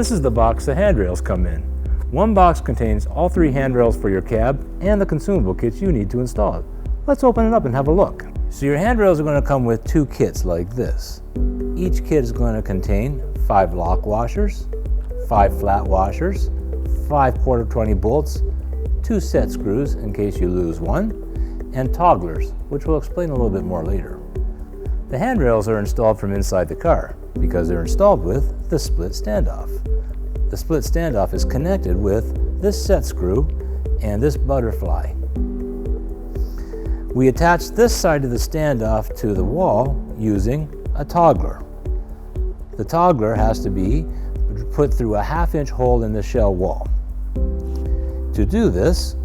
This is the box the handrails come in. One box contains all 3 handrails for your cab and the consumable kits you need to install it. Let's open it up and have a look. So your handrails are going to come with 2 kits like this. Each kit is going to contain 5 lock washers, 5 flat washers, 5 quarter 20 bolts, 2 set screws in case you lose one, and togglers, which we'll explain a little bit more later. The handrails are installed from inside the car because they're installed with the split standoff. The split standoff is connected with this set screw and this butterfly. We attach this side of the standoff to the wall using a toggler. The toggler has to be put through a 1/2-inch hole in the shell wall. To do this,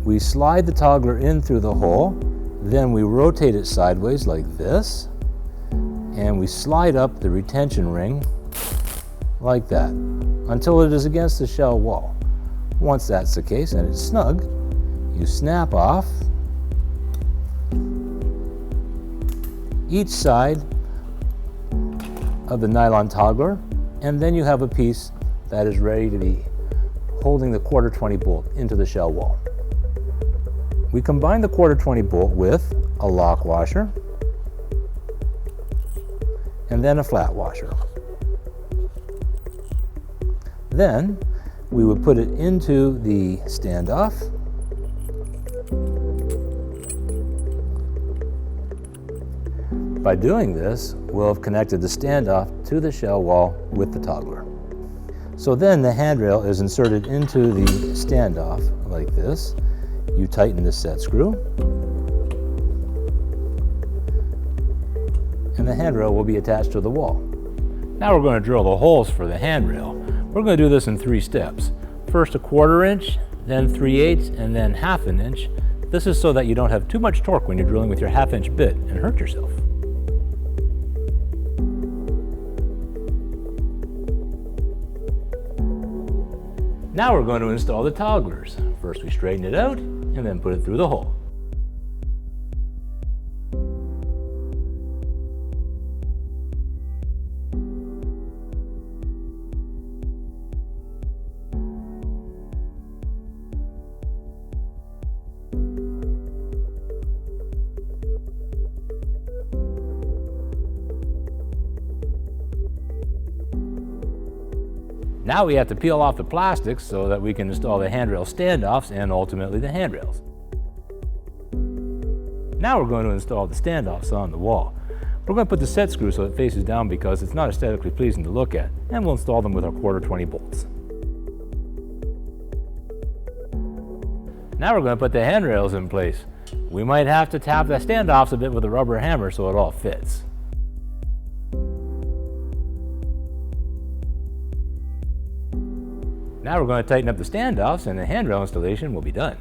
we slide the toggler in through the hole, then we rotate it sideways like this, and we slide up the retention ring like that until it is against the shell wall. Once that's the case and it's snug, you snap off each side of the nylon toggler, and then you have a piece that is ready to be holding the quarter 20 bolt into the shell wall. We combine the quarter 20 bolt with a lock washer and then a flat washer. Then we would put it into the standoff. By doing this, we'll have connected the standoff to the shell wall with the toggler. So then the handrail is inserted into the standoff like this. You tighten the set screw, and the handrail will be attached to the wall. Now we're going to drill the holes for the handrail. We're going to do this in 3 steps. First a 1/4 inch, then 3/8, and then 1/2 inch. This is so that you don't have too much torque when you're drilling with your 1/2-inch bit and hurt yourself. Now we're going to install the togglers. First we straighten it out and then put it through the hole. Now we have to peel off the plastics so that we can install the handrail standoffs and ultimately the handrails. Now we're going to install the standoffs on the wall. We're going to put the set screw so it faces down because it's not aesthetically pleasing to look at, and we'll install them with our quarter 20 bolts. Now we're going to put the handrails in place. We might have to tap the standoffs a bit with a rubber hammer so it all fits. Now we're going to tighten up the standoffs and the handrail installation will be done.